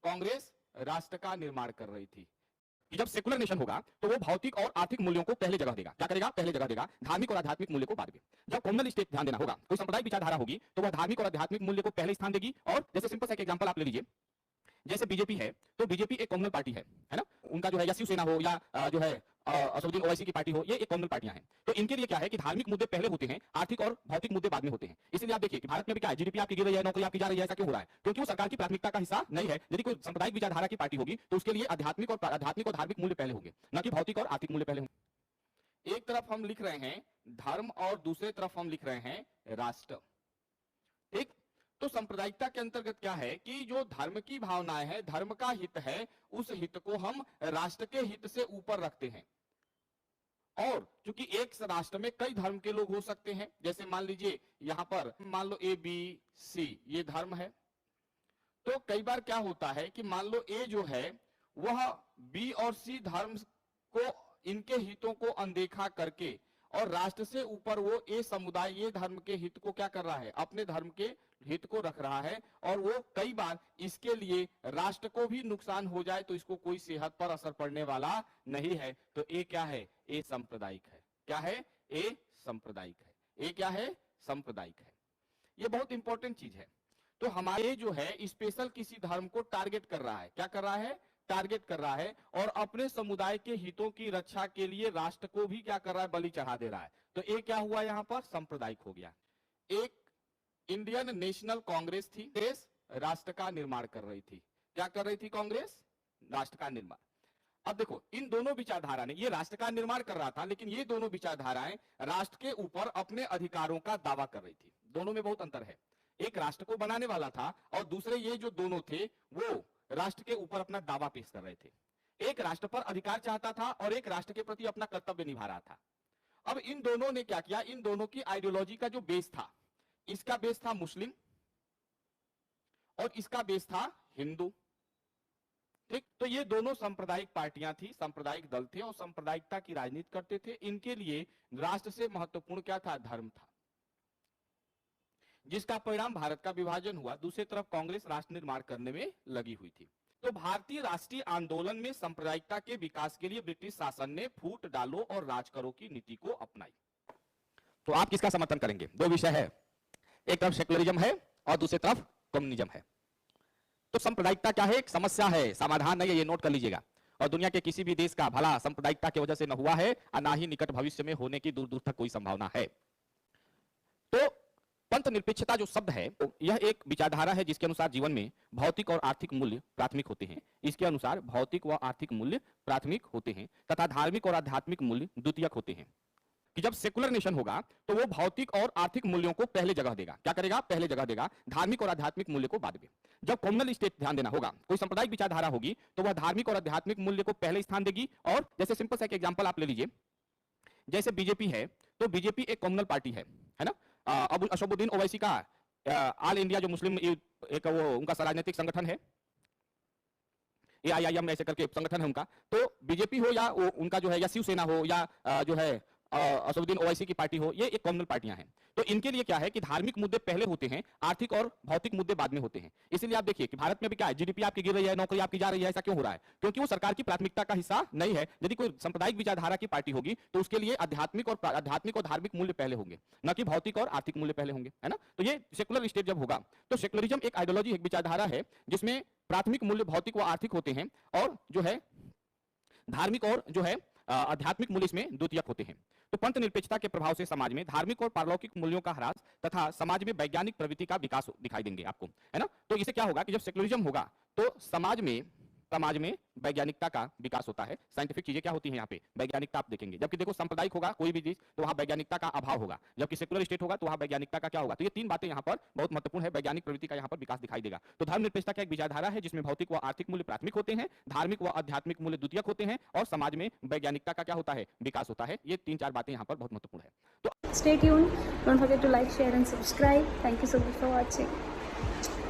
कांग्रेस राष्ट्र का निर्माण कर रही थी कि जब सेकुलर नेशन होगा तो वो भौतिक और आर्थिक मूल्यों को पहले जगह देगा। क्या करेगा? पहले जगह देगा। धार्मिक और आध्यात्मिक मूल्य को बाद में। जब कॉम्युनल स्टेट ध्यान देना होगा, कोई सांप्रदायिक विचारधारा होगी तो वह धार्मिक और आध्यात्मिक मूल्य को पहले स्थान देगी। और जैसे सिंपल सा एक एग्जांपल आप ले लीजिए, जैसे बीजेपी है तो बीजेपी एक कॉम्युनल पार्टी है ना। उनका जो है या शिवसेना हो या जो है असदुद्दीन ओवैसी की पार्टी हो, ये एक कॉम्युनल पार्टियां हैं। तो इनके लिए क्या है कि धार्मिक मुद्दे पहले होते हैं, आर्थिक और भौतिक मुद्दे बाद में होते हैं। इसलिए आप देखिए कि भारत में भी क्या है, जीडीपी आपकी गिर रही है, नौकरी आपकी जा रही है। ऐसा क्यों हो रहा है? क्योंकि वो सरकार की प्राथमिकता का हिस्सा नहीं है। यदि कोई सांप्रदायिक विचारधारा की पार्टी होगी तो उसके लिए आध्यात्मिक और धार्मिक मूल्य पहले होंगे, न कि भौतिक और आर्थिक मूल्य पहले होंगे। एक तरफ हम लिख रहे हैं धर्म और दूसरे तरफ हम लिख रहे हैं राष्ट्र। ठीक, तो सांप्रदायिकता के अंतर्गत क्या है कि जो धर्म की भावनाएं हैं, धर्म का हित है, उस हित को हम राष्ट्र के हित से ऊपर रखते हैं। और क्योंकि एक राष्ट्र में कई धर्म के लोग हो सकते हैं, जैसे मान लीजिए यहां पर मान लो ए बी सी ये धर्म है, तो कई बार क्या होता है कि मान लो ए जो है वह बी और सी धर्म को, इनके हितों को अनदेखा करके और राष्ट्र से ऊपर वो ए समुदाय, ये धर्म के हित को क्या कर रहा है, अपने धर्म के हित को रख रहा है। और वो कई बार इसके लिए राष्ट्र को भी नुकसान हो जाए तो इसको कोई सेहत पर असर पड़ने वाला नहीं है। तो ए क्या है? ए सांप्रदायिक है। क्या है? ए सांप्रदायिक है। ए क्या है? सांप्रदायिक है। ये बहुत इंपॉर्टेंट चीज है। तो हमारे जो है स्पेशल किसी धर्म को टारगेट कर रहा है। क्या कर रहा है? टारगेट कर रहा है। और अपने समुदाय के हितों की रक्षा के लिए राष्ट्र को भी क्या कर रहा है? बलि चढ़ा दे रहा है। तो ये क्या हुआ? यहां पर सांप्रदायिक हो गया। एक इंडियन नेशनल कांग्रेस थी, कांग्रेस राष्ट्र का निर्माण कर रही थी। क्या कर रही थी? कांग्रेस राष्ट्र का निर्माण। अब देखो, इन दोनों विचारधारा ने, ये राष्ट्र का निर्माण कर रहा था, लेकिन ये दोनों विचारधाराएं राष्ट्र के ऊपर अपने अधिकारों का दावा कर रही थी। दोनों में बहुत अंतर है। एक राष्ट्र को बनाने वाला था और दूसरे ये जो दोनों थे वो राष्ट्र के ऊपर अपना दावा पेश कर रहे थे। एक राष्ट्र पर अधिकार चाहता था और एक राष्ट्र के प्रति अपना कर्तव्य निभा रहा था। अब इन दोनों ने क्या किया? इन दोनों की आइडियोलॉजी का जो बेस था, इसका बेस था मुस्लिम और इसका बेस था हिंदू। ठीक, तो ये दोनों सांप्रदायिक पार्टियां थी, सांप्रदायिक दल थे और सांप्रदायिकता की राजनीति करते थे। इनके लिए राष्ट्र से महत्वपूर्ण क्या था? धर्म था, जिसका परिणाम भारत का विभाजन हुआ। दूसरी तरफ कांग्रेस राष्ट्र निर्माण करने में लगी हुई थी। तो भारतीय राष्ट्रीय आंदोलन में सांप्रदायिकता के विकास के लिए ब्रिटिश शासन ने फूट डालो और राज करो की नीति को अपनाई। तो आप किसका समर्थन करेंगे? दो विषय है, एक तरफ सेकुलरिज्म है और दूसरी तरफ कम्युनिज्म है। तो सांप्रदायिकता क्या है? एक समस्या है, समाधान नहीं है, ये नोट कर लीजिएगा। और दुनिया के किसी भी देश का भला सांप्रदायिकता की वजह से न हुआ है और ना ही निकट भविष्य में होने की दूर दूर तक कोई संभावना है। तो पंथ निरपेक्षता जो शब्द है, तो यह एक विचारधारा है जिसके अनुसार जीवन में भौतिक और आर्थिक मूल्य प्राथमिक होते हैं। इसके अनुसार भौतिक व आर्थिक मूल्य प्राथमिक होते हैं तथा धार्मिक और आध्यात्मिक मूल्य द्वितीयक होते हैं। कि जब सेकुलर नेशन होगा तो वो भौतिक और आर्थिक मूल्यों को पहले जगह देगा। क्या करेगा? पहले जगह देगा। धार्मिक और आध्यात्मिक मूल्य को बाद में। जब कॉम्युनल स्टेट ध्यान देना होगा, कोई सांप्रदायिक विचारधारा होगी तो वह धार्मिक और आध्यात्मिक मूल्य को पहले स्थान देगी। और जैसे सिंपल सा एक एग्जांपल आप ले लीजिए, जैसे बीजेपी है तो बीजेपी एक कॉम्युनल पार्टी है ना। अबुल असदुद्दीन ओवैसी का ऑल इंडिया जो मुस्लिम एक वो उनका राजनीतिक संगठन है, AIIM ऐसे करके संगठन है उनका। तो बीजेपी हो या उनका जो है या शिवसेना हो या जो है असदुद्दीन ओवैसी की पार्टी हो, ये एक कॉम्युनल पार्टियां हैं। तो इनके लिए क्या है कि धार्मिक मुद्दे पहले होते हैं, आर्थिक और भौतिक मुद्दे बाद में होते हैं। इसलिए आप देखिए कि भारत में भी क्या है, जीडीपी आपकी गिर रही है, नौकरी आपकी जा रही है। ऐसा क्यों हो रहा है? क्योंकि वो सरकार की प्राथमिकता का हिस्सा नहीं है। यदि कोई सांप्रदायिक विचारधारा की पार्टी होगी तो उसके लिए आध्यात्मिक और धार्मिक मूल्य पहले होंगे, न कि भौतिक और आर्थिक मूल्य पहले होंगे, है ना। तो ये सेकुलर स्टेट जब होगा तो सेकुलरिज्म एक आइडियोलॉजी, एक विचारधारा है जिसमें प्राथमिक मूल्य भौतिक व आर्थिक होते हैं और जो है धार्मिक और जो है आध्यात्मिक मूल्य इसमें द्वितीयक होते हैं। तो पंथ निरपेक्षता के प्रभाव से समाज में धार्मिक और पारलौकिक मूल्यों का ह्रास तथा समाज में वैज्ञानिक प्रवृत्ति का विकास दिखाई देंगे आपको, है ना। तो इससे क्या होगा कि जब सेकुलरिज्म होगा तो समाज में वैज्ञानिकता का विकास होता है। साइंटिफिक चीजें क्या होती हैं यहाँ पे? वैज्ञानिकता आप देखेंगे। जबकि देखो सांप्रदायिक होगा कोई भी चीज तो वहां वैज्ञानिकता का अभाव होगा, जबकि सेकुलर स्टेट होगा तो वहां वैज्ञानिकता का क्या होगा? तो ये तीन बातें यहाँ पर बहुत महत्वपूर्ण है। वैज्ञानिक प्रवृत्ति का यहाँ पर विकास दिखाई देगा। तो धर्म निरपेक्षता का एक विचारधारा है जिसमें भौतिक व आर्थिक मूल्य प्राथमिक होते हैं, धार्मिक व आध्यात्मिक मूल्य द्वितीयक होते हैं और समाज में वैज्ञानिकता का क्या होता है? विकास होता है। ये तीन चार बातें यहाँ पर बहुत महत्वपूर्ण है। तो stay tuned, don't forget to like, share and subscribe. Thank you so much for watching.